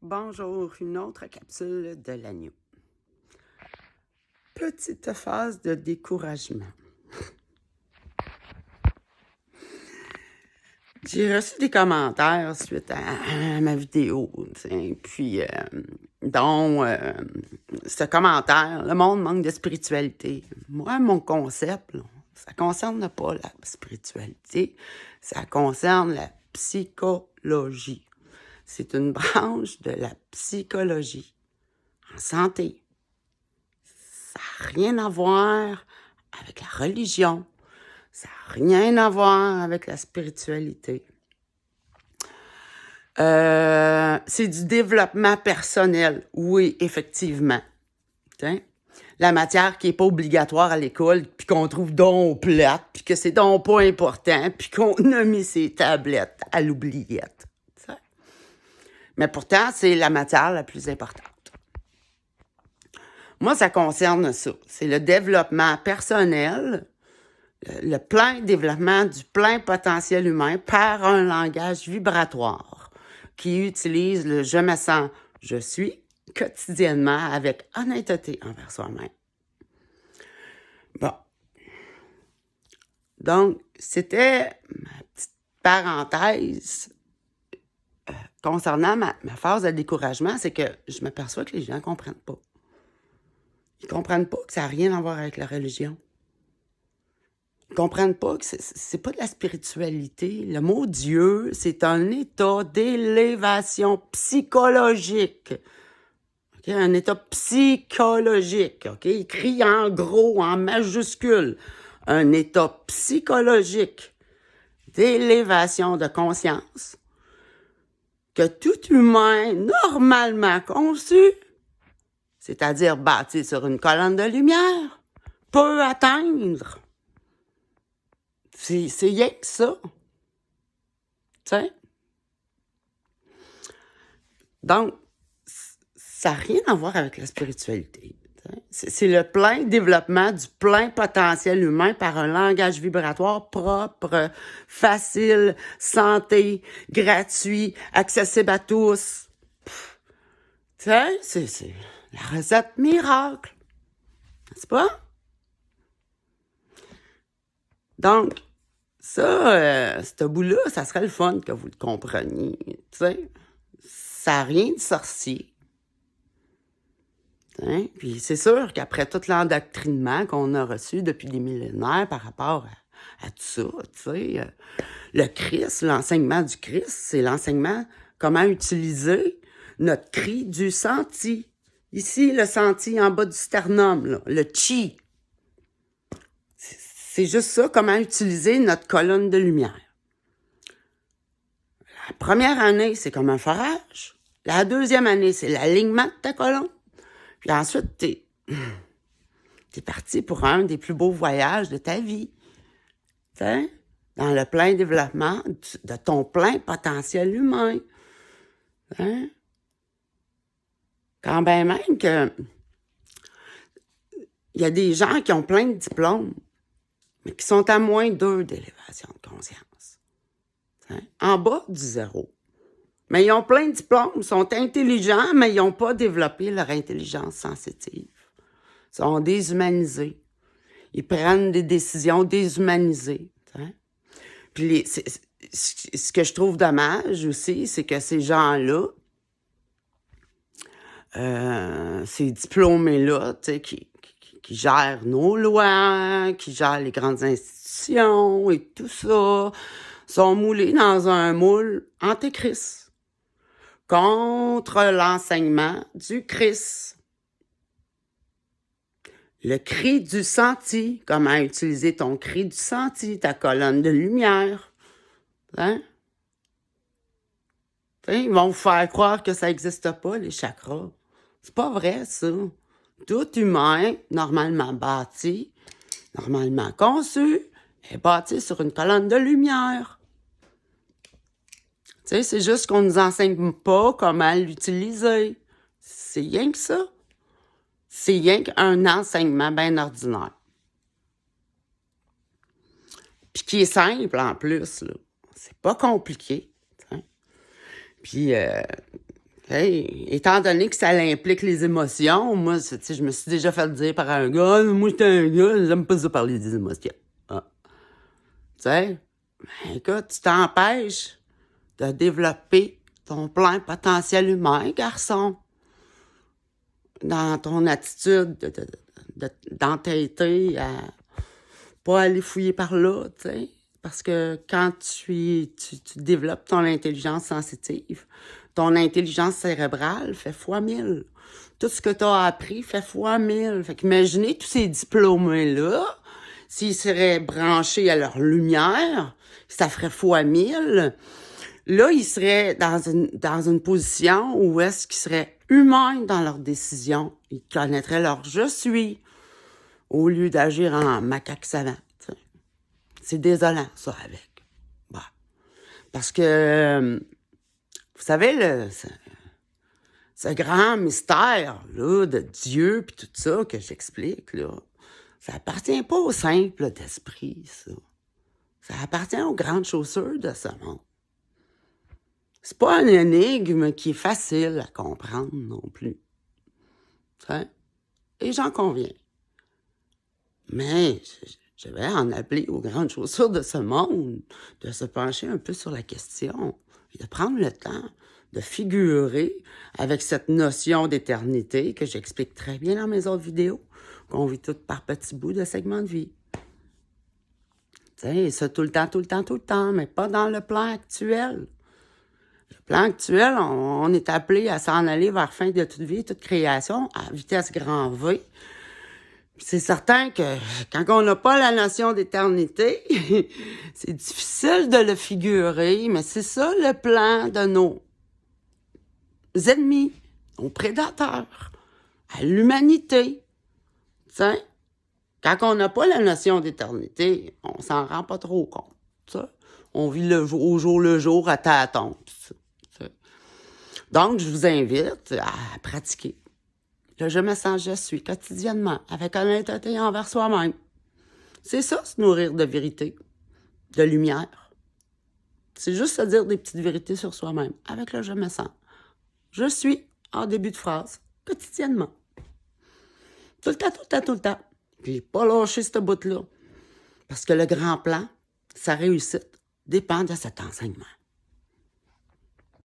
Bonjour, une autre capsule de l'agneau. Petite phase de découragement. J'ai reçu des commentaires suite à ma vidéo, puis dont ce commentaire, le monde manque de spiritualité. Moi, mon concept, là, ça concerne pas la spiritualité, ça concerne la psychologie. C'est une branche de la psychologie en santé. Ça n'a rien à voir avec la religion. Ça n'a rien à voir avec la spiritualité. C'est du développement personnel, oui, effectivement. T'sais? La matière qui n'est pas obligatoire à l'école, puis qu'on trouve donc plate, puis que c'est donc pas important, puis qu'on a mis ses tablettes à l'oubliette. T'sais? Mais pourtant, c'est la matière la plus importante. Moi, ça concerne ça. C'est le développement personnel, le plein développement du plein potentiel humain par un langage vibratoire qui utilise le « je me sens, je suis » quotidiennement avec honnêteté envers soi-même. Bon. Donc, c'était ma petite parenthèse concernant ma phase de découragement, c'est que je m'aperçois que les gens ne comprennent pas. Ils comprennent pas que ça n'a rien à voir avec la religion. Ils comprennent pas que c'est pas de la spiritualité. Le mot Dieu, c'est un état d'élévation psychologique. Okay? Un état psychologique. Okay? Écrit en gros, en majuscule. Un état psychologique d'élévation de conscience que tout humain normalement conçu, c'est-à-dire bâti sur une colonne de lumière, peut atteindre. C'est rien que ça. Tu sais? Donc, ça n'a rien à voir avec la spiritualité. C'est le plein développement du plein potentiel humain par un langage vibratoire propre, facile, santé, gratuit, accessible à tous. Tu sais, c'est la recette miracle. N'est-ce pas? Donc, ça, ce bout-là, ça serait le fun que vous le compreniez. Tu sais, ça n'a rien de sorcier. Hein? Puis c'est sûr qu'après tout l'endoctrinement qu'on a reçu depuis des millénaires par rapport à tout ça, tu sais, le Christ, l'enseignement du Christ, c'est l'enseignement comment utiliser notre cri du senti. Ici, le senti en bas du sternum, là, le chi. C'est juste ça, comment utiliser notre colonne de lumière. La première année, c'est comme un forage. La deuxième année, c'est l'alignement de ta colonne. Puis ensuite, t'es parti pour un des plus beaux voyages de ta vie. T'sais? Dans le plein développement de ton plein potentiel humain. Hein? Quand bien même que il y a des gens qui ont plein de diplômes, mais qui sont à moins 2 d'élévation de conscience. T'sais? En bas du zéro. Mais ils ont plein de diplômes, ils sont intelligents, mais ils n'ont pas développé leur intelligence sensitive. Ils sont déshumanisés. Ils prennent des décisions déshumanisées. T'sais? Puis ce que je trouve dommage aussi, c'est que ces gens-là, ces diplômés-là, tu sais, qui gèrent nos lois, qui gèrent les grandes institutions et tout ça, sont moulés dans un moule antéchrist contre l'enseignement du Christ. Le cri du senti, comment utiliser ton cri du senti, ta colonne de lumière. Hein? Ils vont vous faire croire que ça n'existe pas, les chakras. C'est pas vrai, ça. Tout humain, normalement bâti, normalement conçu, est bâti sur une colonne de lumière. Tu sais, c'est juste qu'on nous enseigne pas comment l'utiliser. C'est rien que ça. C'est rien qu'un enseignement bien ordinaire. Puis qui est simple en plus, là. C'est pas compliqué. T'sais. Puis, Hey, étant donné que ça implique les émotions, moi, je me suis déjà fait dire par un gars, «Ah, moi, j'étais un gars, j'aime pas ça parler des émotions. Ah. Tu sais, ben, écoute, tu t'empêches de développer ton plein potentiel humain, garçon, dans ton attitude d'entêter à pas aller fouiller par là, tu sais. Parce que quand tu développes ton intelligence sensitive, ton intelligence cérébrale fait fois 1000. Tout ce que tu as appris fait fois 1000. Fait qu'imaginez tous ces diplômés-là, s'ils seraient branchés à leur lumière, ça ferait fois 1000. Là, ils seraient dans une position où est-ce qu'ils seraient humains dans leurs décisions. Ils connaîtraient leur «je suis» au lieu d'agir en macaque savant. T'sais. C'est désolant, ça, avec. Bah. Parce que, vous savez, ce grand mystère là, de Dieu puis tout ça que j'explique, là, ça appartient pas au simple d'esprit, ça. Ça appartient aux grandes chaussures de ce monde. C'est pas une énigme qui est facile à comprendre non plus. T'sais? Et j'en conviens. Mais je vais en appeler aux grandes chaussures de ce monde de se pencher un peu sur la question et de prendre le temps de figurer avec cette notion d'éternité que j'explique très bien dans mes autres vidéos, qu'on vit toutes par petits bouts de segments de vie. Tu sais, ça tout le temps, mais pas dans le plan actuel. Le plan actuel, on est appelé à s'en aller vers fin de toute vie, toute création, à vitesse grand V. C'est certain que quand on n'a pas la notion d'éternité, c'est difficile de le figurer, mais c'est ça le plan de nos ennemis, nos prédateurs, à l'humanité. T'sais, quand on n'a pas la notion d'éternité, on s'en rend pas trop compte. T'sais. On vit au jour le jour, à tâtons. Donc, je vous invite à pratiquer. Le je me sens, je suis quotidiennement, avec honnêteté envers soi-même. C'est ça, se nourrir de vérité, de lumière. C'est juste se dire des petites vérités sur soi-même, avec le je me sens. Je suis, en début de phrase, quotidiennement. Tout le temps. Puis pas lâcher ce bout-là. Parce que le grand plan, sa réussite, dépend de cet enseignement.